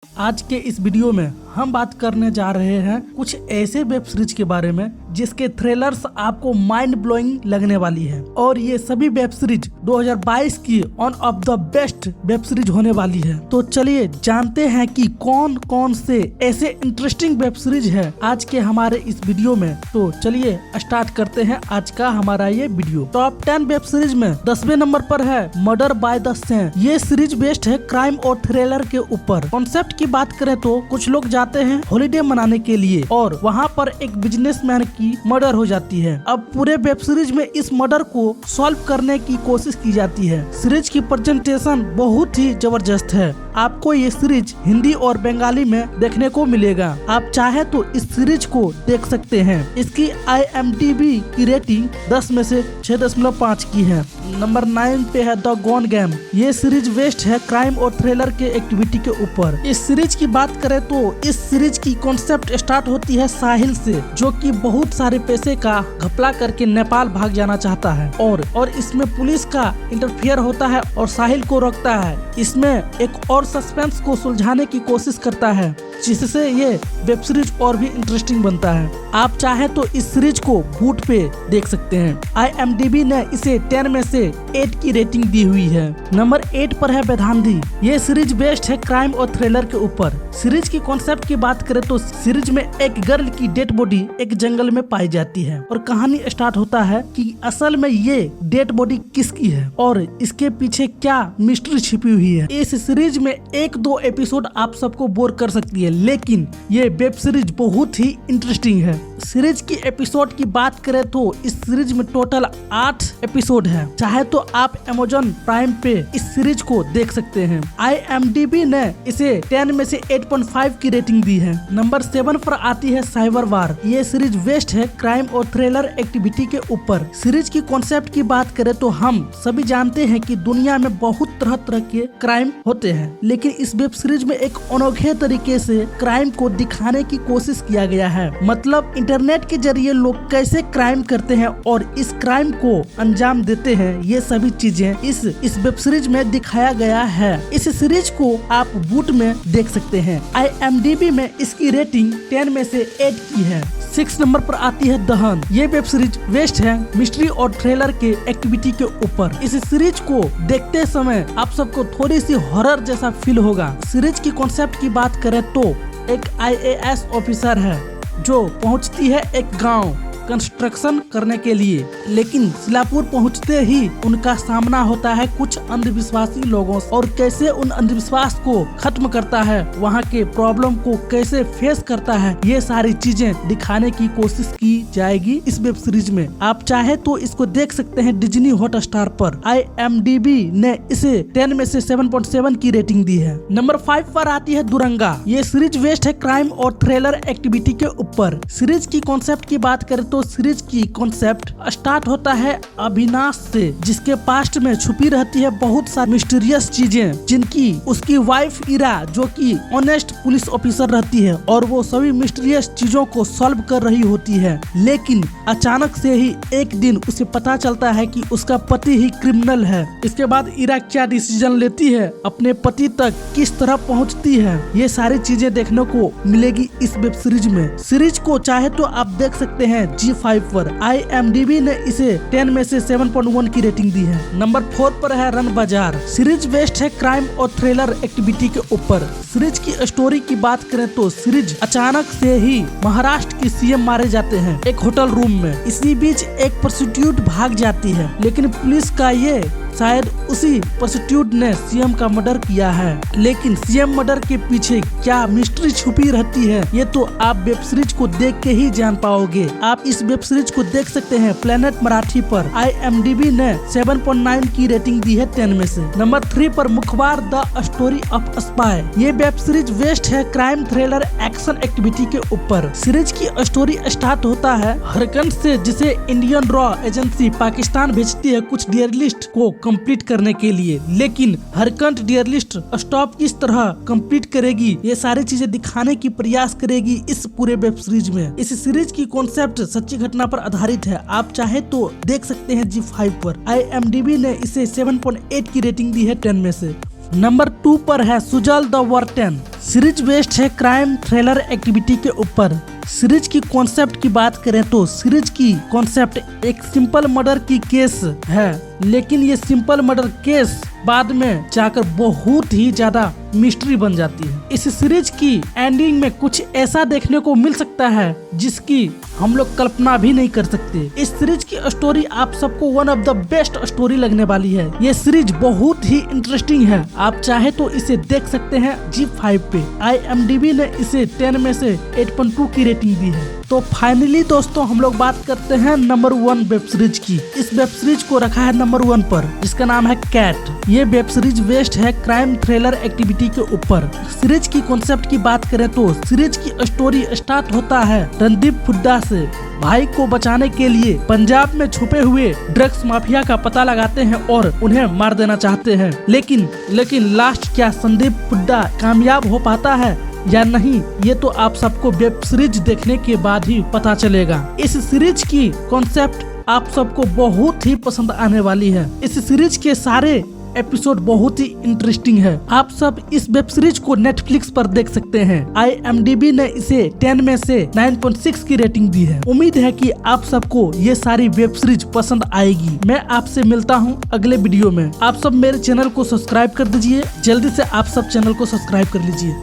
आज के इस वीडियो में हम बात करने जा रहे हैं कुछ ऐसे वेब सीरीज के बारे में जिसके ट्रेलर्स आपको माइंड ब्लोइंग लगने वाली है और ये सभी वेब सीरीज 2022 की one of the best web series होने वाली है। तो चलिए जानते हैं कि कौन कौन से ऐसे इंटरेस्टिंग वेब सीरीज है आज के हमारे इस वीडियो में। तो चलिए स्टार्ट करते हैं आज का हमारा ये वीडियो। टॉप 10 वेब सीरीज में 10वें नंबर पर है मर्डर बाय द सेंट। ये सीरीज बेस्ड है क्राइम और थ्रिलर के ऊपर। कॉन्सेप्ट की बात करें तो कुछ लोग जाते हैं हॉलिडे मनाने के लिए और वहाँ पर एक बिजनेसमैन की मर्डर हो जाती है। अब पूरे वेब सीरीज में इस मर्डर को सॉल्व करने की कोशिश की जाती है। सीरीज की प्रेजेंटेशन बहुत ही जबरदस्त है। आपको ये सीरीज हिंदी और बंगाली में देखने को मिलेगा। आप चाहे तो इस सीरीज को देख सकते हैं। इसकी IMDb की रेटिंग 10 में से 6.5 की है। नंबर 9 पे है द गॉन गेम। ये सीरीज बेस्ड है क्राइम और थ्रिलर के एक्टिविटी के ऊपर। इस सीरीज की बात करें तो इस सीरीज की कॉन्सेप्ट स्टार्ट होती है साहिल से, जो कि बहुत सारे पैसे का घपला करके नेपाल भाग जाना चाहता है और इसमें पुलिस का इंटरफेयर होता है और साहिल को रोकता है। इसमें एक और सस्पेंस को सुलझाने की कोशिश करता है, जिससे ये वेब सीरीज और भी इंटरेस्टिंग बनता है। आप चाहे तो इस सीरीज को वूट पे देख सकते हैं। IMDb ने इसे 10 में से 8 की रेटिंग दी हुई है। नंबर 8 पर है वेदांती। ये सीरीज बेस्ड है क्राइम और थ्रिलर के ऊपर। सीरीज की कॉन्सेप्ट की बात करें तो सीरीज में एक गर्ल की डेड बॉडी एक जंगल में पाई जाती है और कहानी स्टार्ट होता है कि असल में ये डेड बॉडी किसकी है और इसके पीछे क्या मिस्ट्री छिपी हुई है। इस सीरीज में 1-2 एपिसोड आप सबको बोर कर सकती है, लेकिन ये वेब सीरीज बहुत ही इंटरेस्टिंग है। सीरीज की एपिसोड की बात करें तो इस सीरीज में टोटल 8 एपिसोड है। चाहे तो आप Amazon प्राइम पे इस सीरीज को देख सकते हैं। IMDb ने इसे 10 में से 8.5 की रेटिंग दी है। नंबर 7 पर आती है साइबर वार। ये सीरीज बेस्ड है क्राइम और थ्रिलर एक्टिविटी के ऊपर। सीरीज की कॉन्सेप्ट की बात करें तो हम सभी जानते हैं कि दुनिया में बहुत तरह तरह के क्राइम होते हैं, लेकिन इस वेब सीरीज में एक अनोखे तरीके से क्राइम को दिखाने की कोशिश किया गया है। मतलब इंटरनेट के जरिए लोग कैसे क्राइम करते हैं और इस क्राइम को अंजाम देते हैं, ये सभी चीजें इस वेब सीरीज में दिखाया गया है। इस सीरीज को आप वूट में देख सकते हैं। IMDb में इसकी रेटिंग 10 में से 8 की है। 6 नंबर पर आती है दहन। ये वेब सीरीज बेस्ड है मिस्ट्री और थ्रिलर के एक्टिविटी के ऊपर। इस सीरीज को देखते समय आप सबको थोड़ी सी हॉरर जैसा फील होगा। सीरीज की कॉन्सेप्ट की बात करें तो एक IAS ऑफिसर है जो पहुंचती है एक गांव कंस्ट्रक्शन करने के लिए, लेकिन सिलापुर पहुंचते ही उनका सामना होता है कुछ अंधविश्वासी लोगों से और कैसे उन अंधविश्वास को खत्म करता है, वहां के प्रॉब्लम को कैसे फेस करता है, ये सारी चीजें दिखाने की कोशिश की जाएगी इस वेब सीरीज में। आप चाहे तो इसको देख सकते हैं डिज्नी हॉटस्टार पर। IMDb ने इसे 10 में से 7.7 की रेटिंग दी है। नंबर 5 पर आती है दुरंगा। ये सीरीज बेस्ड है क्राइम और थ्रिलर एक्टिविटी के ऊपर। सीरीज की कॉन्सेप्ट की बात करें तो सीरीज की कॉन्सेप्ट स्टार्ट होता है अविनाश से, जिसके पास्ट में छुपी रहती है बहुत सारी मिस्टीरियस चीजें, जिनकी उसकी वाइफ इरा जो कि ऑनेस्ट पुलिस ऑफिसर रहती है और वो सभी मिस्टीरियस चीजों को सॉल्व कर रही होती है। लेकिन अचानक से ही एक दिन उसे पता चलता है कि उसका पति ही क्रिमिनल है। इसके बाद इरा क्या डिसीजन लेती है, अपने पति तक किस तरह पहुंचती है, ये सारी चीजें देखने को मिलेगी इस वेब सीरीज में। सीरीज को चाहे तो आप देख सकते हैं G5 पर। IMDb ने इसे 10 में से 7.1 की रेटिंग दी है। नंबर 4 पर है रन बाजार। सीरीज बेस्ड है क्राइम और थ्रिलर एक्टिविटी के ऊपर। सीरीज की स्टोरी की बात करें तो सीरीज अचानक से ही महाराष्ट्र की CM मारे जाते हैं एक होटल रूम में। इसी बीच एक प्रोस्टिट्यूट भाग जाती है, लेकिन पुलिस का ये शायद उसी प्रोस्टिट्यूट ने CM का मर्डर किया है। लेकिन CM मर्डर के पीछे क्या मिस्ट्री छुपी रहती है, ये तो आप वेब सीरीज को देख के ही जान पाओगे। आप इस वेब सीरीज को देख सकते हैं प्लेनेट मराठी पर। IMDb ने 7.9 की रेटिंग दी है 10 में से। नंबर 3 पर मुखबार द स्टोरी ऑफ स्पाई। ये वेब सीरीज बेस्ड है क्राइम थ्रिलर एक्शन एक्टिविटी के ऊपर। सीरीज की स्टोरी स्टार्ट होता है हरकंड से, जिसे इंडियन रॉ एजेंसी पाकिस्तान भेजती है कुछ डियर लिस्ट को कंप्लीट करने के लिए। लेकिन हरकंड डियर लिस्ट स्टॉप किस तरह कंप्लीट करेगी, ये सारी चीजें दिखाने की प्रयास करेगी इस पूरे वेब सीरीज में। इस सीरीज की कॉन्सेप्ट सच्ची घटना पर आधारित है। आप चाहे तो देख सकते हैं G5 पर। IMDb ने इसे 7.8 की रेटिंग दी है 10 में से। नंबर 2 पर है सुजल द वर्टेन। सीरीज बेस्ड है क्राइम थ्रिलर एक्टिविटी के ऊपर। सीरीज की कॉन्सेप्ट की बात करें तो सीरीज की कॉन्सेप्ट एक सिंपल मर्डर की केस है, लेकिन ये सिंपल मर्डर केस बाद में जाकर बहुत ही ज्यादा मिस्ट्री बन जाती है। इस सीरीज की एंडिंग में कुछ ऐसा देखने को मिल सकता है जिसकी हम लोग कल्पना भी नहीं कर सकते। इस सीरीज की स्टोरी आप सबको one of the best story लगने वाली है। ये सीरीज बहुत ही इंटरेस्टिंग है, आप चाहे तो इसे देख सकते हैं G5 पे। IMDb ने इसे 10 में से 8.2 की रेटिंग दी है। तो फाइनली दोस्तों हम लोग बात करते हैं नंबर 1 वेब सीरीज की। इस वेब सीरीज को रखा है नंबर 1 पर, जिसका नाम है कैट। ये वेब सीरीज बेस्ड है क्राइम थ्रिलर एक्टिविटी के ऊपर। सीरीज की कॉन्सेप्ट की बात करें तो सीरीज की स्टोरी स्टार्ट होता है रणदीप हुड्डा से। भाई को बचाने के लिए पंजाब में छुपे हुए ड्रग्स माफिया का पता लगाते हैं और उन्हें मार देना चाहते हैं, लेकिन लास्ट क्या संदीप हुड्डा कामयाब हो पाता है या नहीं, ये तो आप सबको वेब सीरीज देखने के बाद ही पता चलेगा। इस सीरीज की कॉन्सेप्ट आप सबको बहुत ही पसंद आने वाली है। इस सीरीज के सारे एपिसोड बहुत ही इंटरेस्टिंग है। आप सब इस वेब सीरीज को नेटफ्लिक्स पर देख सकते हैं। IMDb ने इसे 10 में से 9.6 की रेटिंग दी है। उम्मीद है कि आप सबको ये सारी वेब सीरीज पसंद आएगी। मैं आपसे मिलता हूँ अगले वीडियो में। आप सब मेरे चैनल को सब्सक्राइब कर दीजिए, जल्दी से आप सब चैनल को सब्सक्राइब कर लीजिए।